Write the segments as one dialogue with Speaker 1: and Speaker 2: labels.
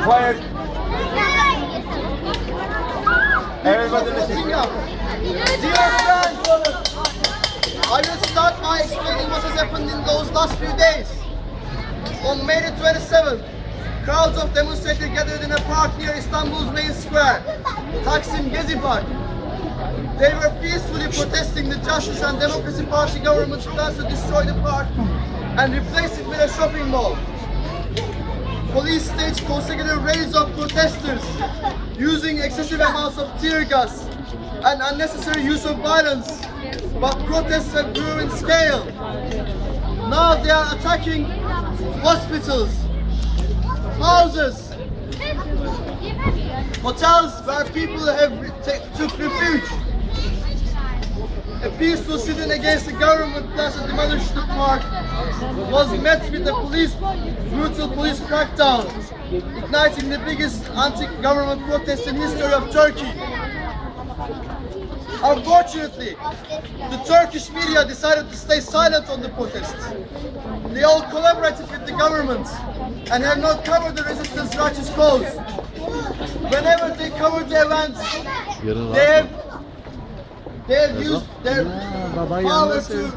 Speaker 1: Quiet. Everybody listen.
Speaker 2: Dear friends, I will start by explaining what has happened in those last few days. On May the 27th, crowds of demonstrators gathered in a park near Istanbul's main square, Taksim Gezi Park. They were peacefully protesting the Justice and Democracy Party government's plans to destroy the park and replace it with a shopping mall. Police staged consecutive raids of protesters, using excessive amounts of tear gas and unnecessary use of violence, but protests have grew in scale. Now they are attacking hospitals, houses, hotels where people have took refuge. A peaceful sit-in against the government plans to demolish the park was met with a brutal police crackdown, igniting the biggest anti-government protest in history of Turkey. Unfortunately, the Turkish media decided to stay silent on the protests. They all collaborated with the government and have not covered the resistance righteous cause. Whenever they covered the events, they have used their power to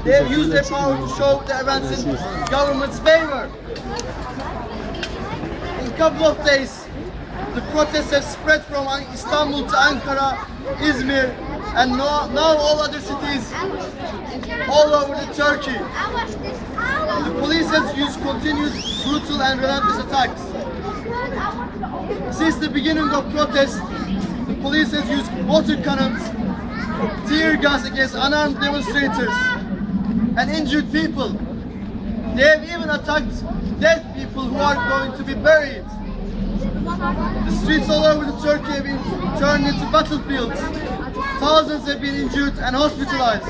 Speaker 2: they have used their power to show the events in government's favor. In a couple of days, the protests have spread from Istanbul to Ankara, Izmir, and now all other cities all over the Turkey. The police has used continued brutal and relentless attacks. Since the beginning of protests, the police has used water cannons, tear gas against unarmed demonstrators and injured people. They have even attacked dead people who are going to be buried. The streets all over the Turkey have been turned into battlefields. Thousands have been injured and hospitalized.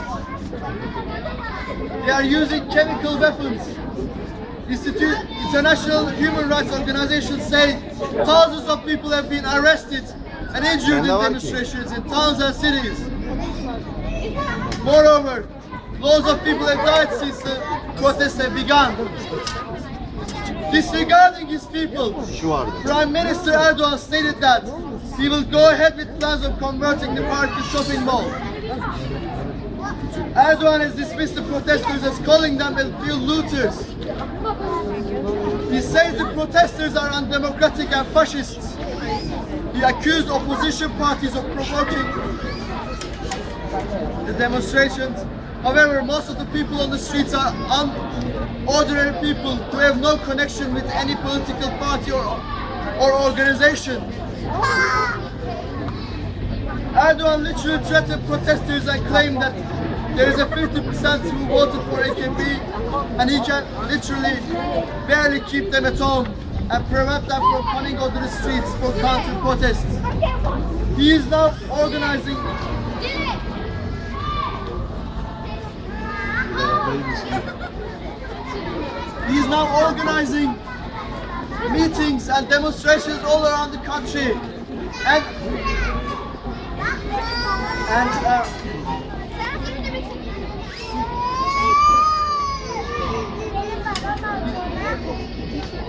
Speaker 2: They are using chemical weapons. International human rights organizations say thousands of people have been arrested and injured in demonstrations in towns and cities. Moreover, loads of people have died since the protests have begun. Disregarding his people, Prime Minister Erdogan stated that he will go ahead with plans of converting the park to shopping mall. Erdogan has dismissed the protesters as calling them field looters. He says the protesters are undemocratic and fascists. He accused opposition parties of provoking the demonstrations. However, most of the people on the streets are ordinary people who have no connection with any political party or organization. Erdogan literally threatened protesters and claimed that there is a 50% who voted for AKP and he can literally barely keep them at home and prevent them from coming onto the streets for counter-protests. He is now organizing meetings and demonstrations all around the country, and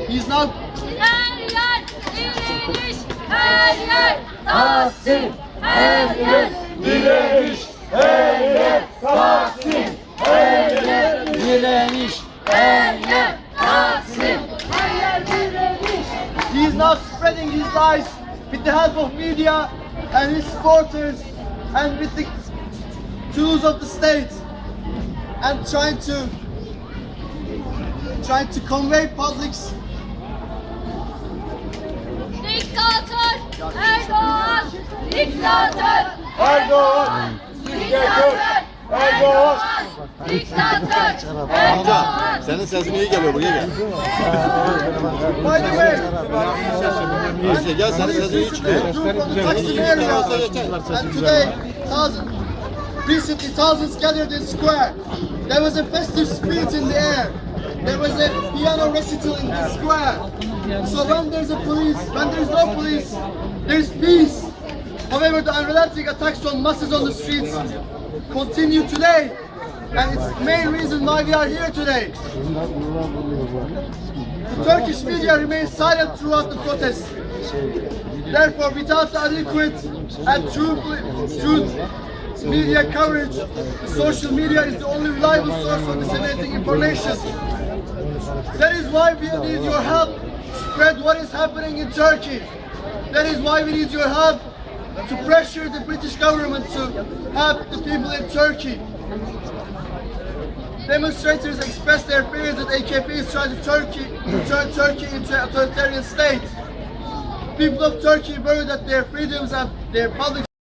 Speaker 2: he's now
Speaker 3: Her yer direniş, her yer Taksim, her yer
Speaker 1: Direniş, her yer Taksim, her yer direniş,
Speaker 3: her yer Taksim, her yer direniş.
Speaker 2: he is now spreading his lies with the help of media and his supporters and with the tools of the state, and trying to convey public's
Speaker 3: Diktatör Erdoğan, diktatör
Speaker 1: Erdoğan, diktatör Erdoğan.
Speaker 3: diktatör
Speaker 4: Amca,
Speaker 3: Erdoğan.
Speaker 4: senin sesin iyi geliyor, buraya gel.
Speaker 2: By the way,
Speaker 4: Neyse, gel, senin sesin iyi çıkıyor.
Speaker 2: group from the Taksim area, and today, recently thousands gathered in square. There was a festive spirit in the air. There was a piano recital in the square. So when there is no police, there is peace. However, the unrelenting attacks on masses on the streets continue today. and it's the main reason why we are here today. The Turkish media remains silent throughout the protests. Therefore, without the adequate and truth media coverage, the social media is the only reliable source for disseminating information. That is why we need your help to spread what is happening in Turkey. That is why we need your help to pressure the British government to help the people in Turkey. Demonstrators expressed their fears that AKP is trying to turn Turkey into an authoritarian state. People of Turkey worry that their freedoms and their public